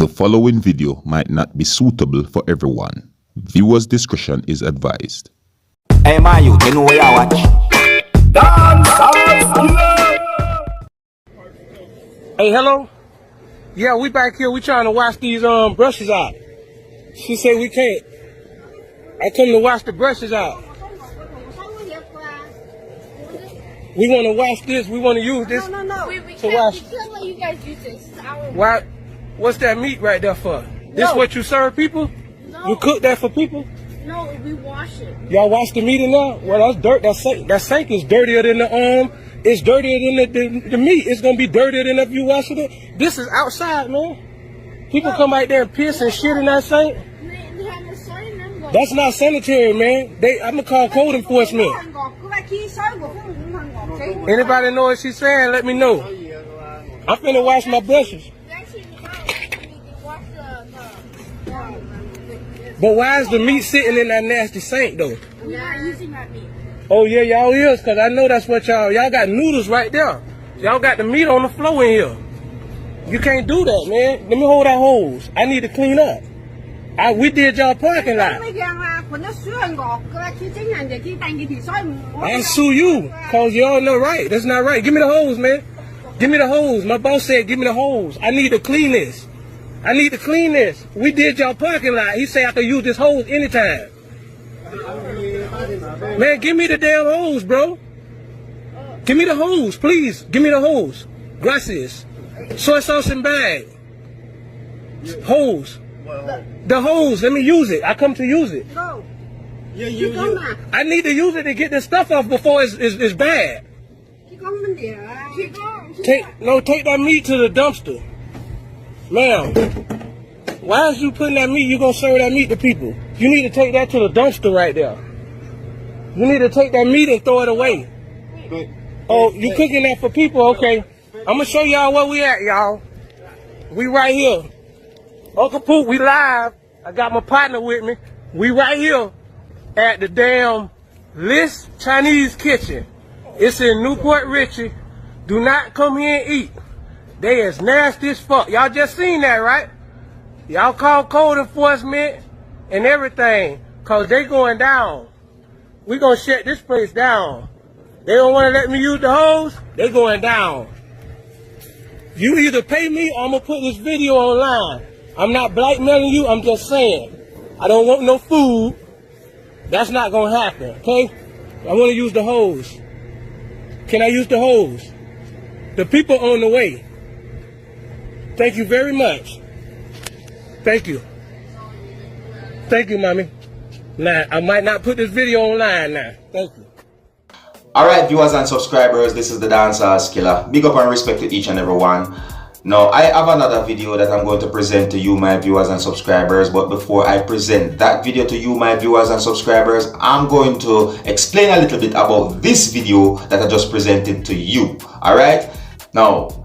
The following video might not be suitable for everyone. Viewers' discretion is advised. Hey man, you know where I watch. Dancehall. Hey, hello? Yeah, we back here. We trying to wash these brushes out. She said we can't. I come to wash the brushes out. We want to wash this. We want to use this. No. We to wash. We can't let you guys use this. It's our Why? What's that meat right there for? This what you serve people? No. You cook that for people? No, we wash it. Y'all wash the meat in there? Well, that's dirt. That sink is dirtier than the It's dirtier than the meat. It's gonna be dirtier than if you wash it. This is outside, man. People come out there and piss and shit in that sink. That's not sanitary, man. I'm gonna call code enforcement. Anybody know what she's saying? Let me know. I'm finna wash my brushes. But why is the meat sitting in that nasty sink though? We're not using that meat. Oh yeah, y'all is, cause I know that's what y'all got noodles right there. Y'all got the meat on the floor in here. You can't do that, man. Let me hold that hose. I need to clean up. We did y'all parking lot. I'll sue you, cause y'all not right. That's not right. Give me the hose, man. Give me the hose. My boss said give me the hose. I need to clean this. I need to clean this. We did y'all parking lot. He said I could use this hose anytime. Man, give me the damn hose, bro. Give me the hose, please. Give me the hose. Gracias. Soy sauce and bag. Hose. The hose. Let me use it. I come to use it. Go. I need to use it to get this stuff off before it's bad. Take that meat to the dumpster. Ma'am, why is you putting that meat? You gonna serve that meat to people? You need to take that to the dumpster right there. You need to take that meat and throw it away. Oh, you cooking that for people? Okay. I'm gonna show y'all where we at, y'all. We right here. Uncle Poop, we live. I got my partner with me. We right here at the damn List Chinese Kitchen. It's in Newport Richie. Do not come here and eat. They is nasty as fuck. Y'all just seen that, right? Y'all call code enforcement and everything, cause they going down. We gonna shut this place down. They don't wanna let me use the hose, they going down. You either pay me or I'm gonna put this video online. I'm not blackmailing you, I'm just saying. I don't want no food. That's not gonna happen, okay? I wanna use the hose. Can I use the hose? The people on the way. Thank you very much. Thank you. Thank you, mommy. Now, I might not put this video online now. Thank you. Alright, viewers and subscribers, this is the seriousskilla. Big up and respect to each and every one. Now, I have another video that I'm going to present to you, my viewers and subscribers. But before I present that video to you, my viewers and subscribers, I'm going to explain a little bit about this video that I just presented to you. Alright? Now,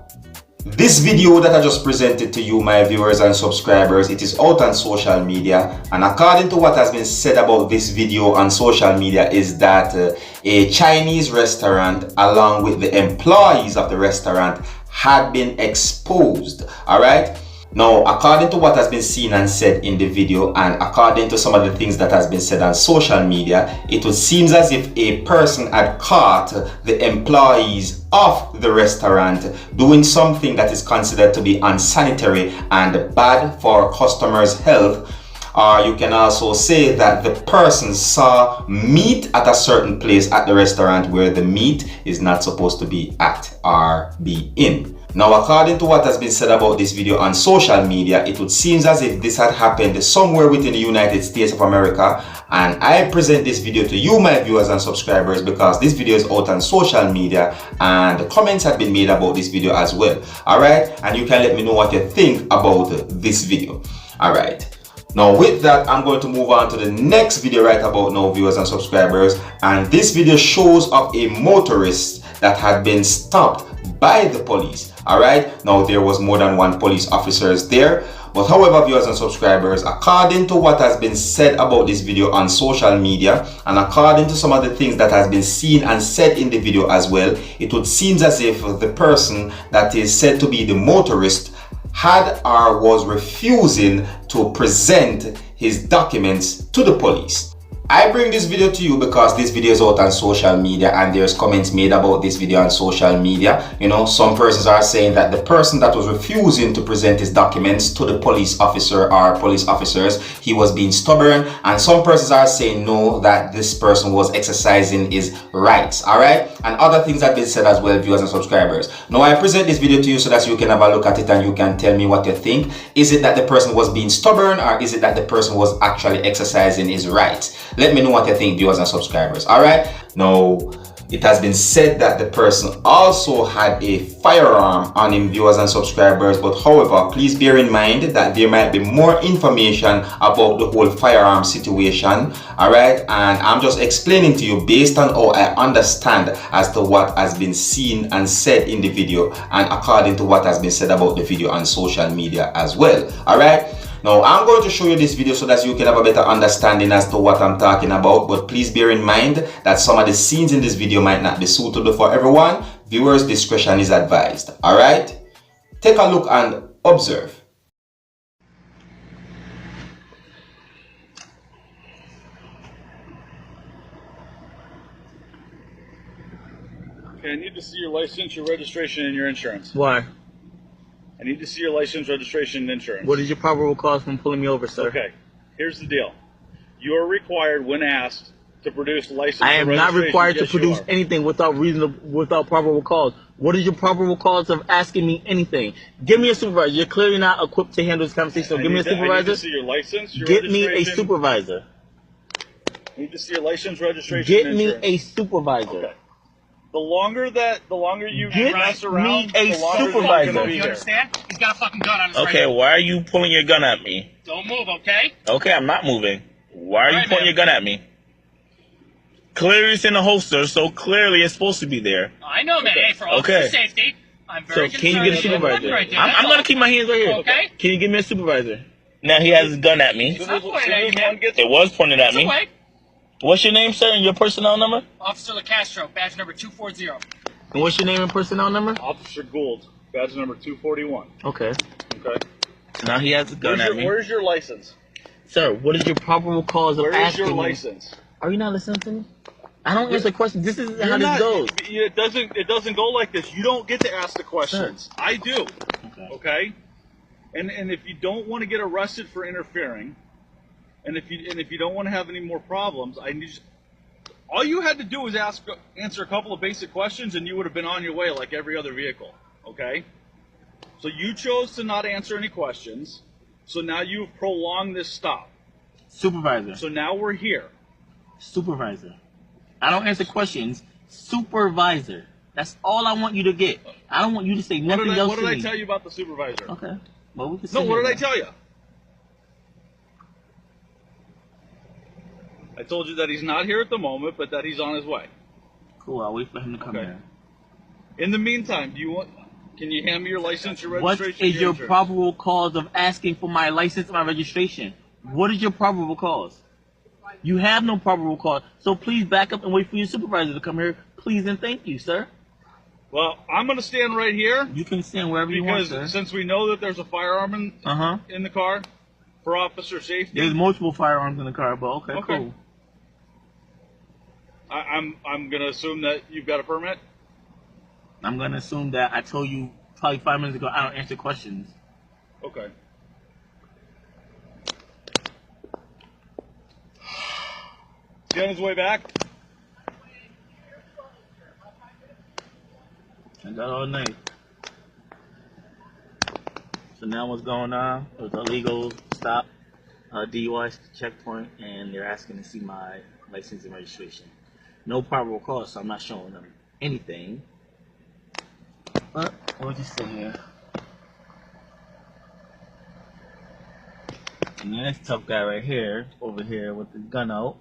this video that I just presented to you, my viewers and subscribers, it is out on social media, and according to what has been said about this video on social media is that a Chinese restaurant along with the employees of the restaurant had been exposed. Alright? Now, according to what has been seen and said in the video, and according to some of the things that has been said on social media, it would seem as if a person had caught the employees of the restaurant doing something that is considered to be unsanitary and bad for customers' health. Or you can also say that the person saw meat at a certain place at the restaurant where the meat is not supposed to be at or be in. Now, according to what has been said about this video on social media, it would seem as if this had happened somewhere within the United States of America, and I present this video to you, my viewers and subscribers, because this video is out on social media and comments have been made about this video as well. Alright, and you can let me know what you think about this video. Alright. Now with that, I'm going to move on to the next video right about now, viewers and subscribers, and this video shows of a motorist that had been stopped by the police. Alright, now there was more than one police officers there, but however, viewers and subscribers, according to what has been said about this video on social media, and according to some of the things that has been seen and said in the video as well, it would seem as if the person that is said to be the motorist had or was refusing to present his documents to the police. I bring this video to you because this video is out on social media and there's comments made about this video on social media. You know, some persons are saying that the person that was refusing to present his documents to the police officer or police officers, he was being stubborn, and some persons are saying no, that this person was exercising his rights. Alright, and other things have been said as well, viewers and subscribers. Now I present this video to you so that you can have a look at it and you can tell me what you think. Is it that the person was being stubborn, or is it that the person was actually exercising his rights? Let me know what you think, viewers and subscribers. Alright, now it has been said that the person also had a firearm on him, viewers and subscribers, but however, please bear in mind that there might be more information about the whole firearm situation. Alright, and I'm just explaining to you based on how I understand as to what has been seen and said in the video, and according to what has been said about the video on social media as well. Alright, now I'm going to show you this video so that you can have a better understanding as to what I'm talking about, but please bear in mind that some of the scenes in this video might not be suitable for everyone. Viewers' discretion is advised. Alright, take a look and observe. Okay, I need to see your license, your registration, and your insurance. Why? I need to see your license, registration, and insurance. What is your probable cause from pulling me over, sir? Okay, here's the deal. You are required, when asked, to produce license. I am or not registration. required to Yes, you produce are. anything without probable cause. What is your probable cause of asking me anything? Give me a supervisor. You're clearly not equipped to handle this conversation, so I give me a need to- I need supervisor. to see your license, your Get me a registration. supervisor. I need to see your license, registration, Get and me insurance. a supervisor. Okay. The longer you Get mess me around, a the longer supervisor. you're gonna be You here. understand? He's got a fucking gun on his Okay, right. why are you pulling your gun at me? Don't move, okay? Okay, I'm not moving. Why are you Alright, pointing man. your gun at me? Clearly it's in the holster, so clearly it's supposed to be there. I know, man. Okay. Hey, for officer Okay. safety, I'm So very can concerned. you get a that you have supervisor? weapon right there, I'm that's gonna all. keep my hands right here. Okay. Can you give me a supervisor? Now he has his gun at me. It's not pointing at you, man. It was pointed at It's me. away. What's your name, sir, and your personnel number? Officer LaCastro, badge number 240. And what's your name and personnel number? Officer Gould, badge number 241. Okay. Okay. Now he has a gun at me. Where's your license? Sir, what is your probable cause of Where is asking your me? license? Are you not listening to me? I don't answer questions. This is how You're this not- goes. It doesn't go like this. You don't get to ask the questions. I do. Okay. And if you don't want to get arrested for interfering, and if you don't want to have any more problems, all you had to do was answer a couple of basic questions, and you would have been on your way like every other vehicle. Okay. So you chose to not answer any questions. So now you've prolonged this stop. Supervisor. So now we're here. Supervisor. I don't answer questions. Supervisor. That's all I want you to get. I don't want you to say nothing else What to did I me. tell you about the supervisor? Okay. Well, we can No, sit what here did I now. tell you? I told you that he's not here at the moment, but that he's on his way. Cool. I'll wait for him to come Okay. here. In the meantime, can you hand me your license, your What registration? is your insurance? probable cause of asking for my license and my registration? What is your probable cause? You have no probable cause. So please back up and wait for your supervisor to come here. Please and thank you, sir. Well, I'm going to stand right here You can stand wherever you want, because sir. since we know that there's a firearm in the car for officer safety, There's multiple firearms in the car, but okay, Okay. cool. I'm going to assume that you've got a permit. I'm going to assume that I told you probably 5 minutes ago I don't answer questions. Okay. Is he on his way back? I got all night. So now what's going on? It was a legal stop, DUI checkpoint, and they're asking to see my license and registration. No probable cause, so I'm not showing them anything. But we'll just sit here. And then this tough guy right here, over here with his gun out.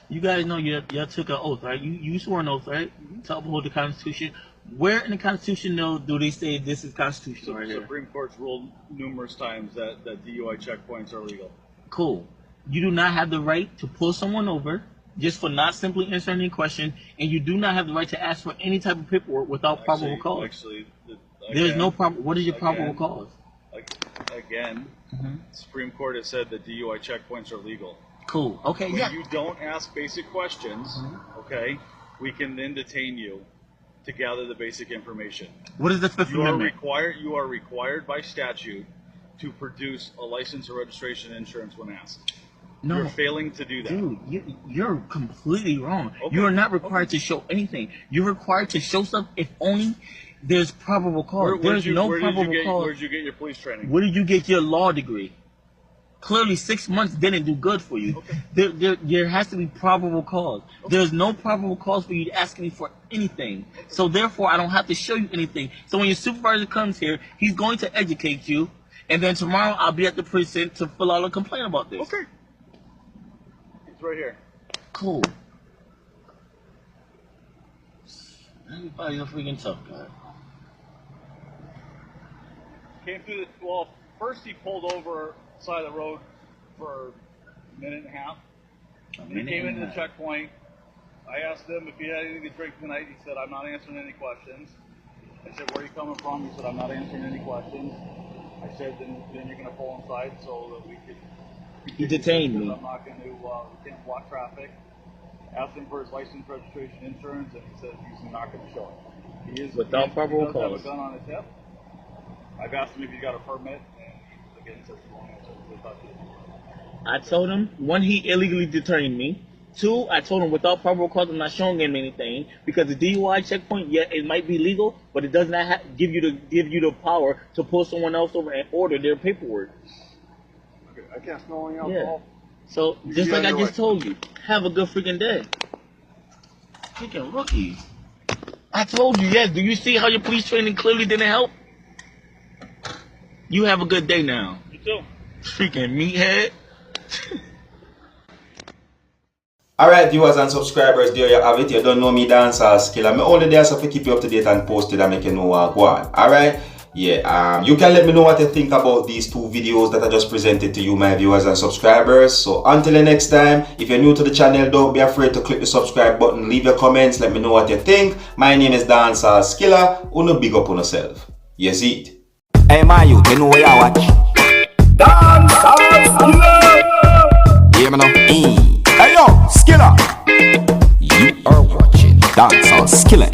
You guys know y'all took an oath, right? You swore an oath, right? To uphold the Constitution. Where in the Constitution do they say this is constitutional right here? Supreme Court's ruled numerous times that DUI checkpoints are legal. Cool. You do not have the right to pull someone over just for not simply answering any question, and you do not have the right to ask for any type of paperwork without probable cause. Actually, There's no problem. What is your probable cause? Again, Supreme Court has said that DUI checkpoints are legal. Cool. Okay. When Yeah. you don't ask basic questions, okay, we can then detain you to gather the basic information. What is the Fifth Amendment? You are required by statute to produce a license or registration insurance when asked. No. You're failing to do that. Dude, you're completely wrong. Okay. You are not required to show anything. You're required to show stuff if only there's probable cause. There's no probable cause. Where did you get your police training? Where did you get your law degree? Clearly, 6 months didn't do good for you. Okay. There has to be probable cause. There's no probable cause for you to ask me for anything. So therefore, I don't have to show you anything. So when your supervisor comes here, he's going to educate you, and then tomorrow I'll be at the precinct to fill out a complaint about this. Okay. It's right here. Cool. Everybody's a freaking tough guy. Came through the, well, first he pulled over side of the road for a minute and a half. He came into the checkpoint. I asked him if he had anything to drink tonight. He said, I'm not answering any questions. I said, where are you coming from? He said, I'm not answering any questions. I said, then you're going to pull inside so that we could... He detained me. I'm not going to, we can't block traffic. Asked him for his license, registration, insurance, and he said he's not going to show it. He is Without probable He does have cause. a gun on his hip. I've asked him if he's got a permit, and he again says he won't answer. I told him, one, he illegally detained me. Two, I told him without probable cause I'm not showing him anything because the DUI checkpoint, yeah, it might be legal, but it does not give you the power to pull someone else over and order their paperwork. Okay, I can't smell any alcohol. Yeah. So just like I just told you, have a good freaking day. Freaking rookie. I told you, yes. Do you see how your police training clearly didn't help? You have a good day now. You too. Freaking meathead. Alright, viewers and subscribers, there you have it. You don't know me, Dancehall Skilla. I'm only there so to keep you up to date and posted and make you know what go on. Alright? Yeah, you can let me know what you think about these two videos that I just presented to you, my viewers and subscribers. So until the next time, if you're new to the channel, don't be afraid to click the subscribe button, leave your comments, let me know what you think. My name is Dancehall Skilla. Uno big up on yourself. You see it? Hey man, you know where you watch? Dancehall Skilla. Yeah, man. Hey yo, Skilla. You are watching Dancehall Skilla.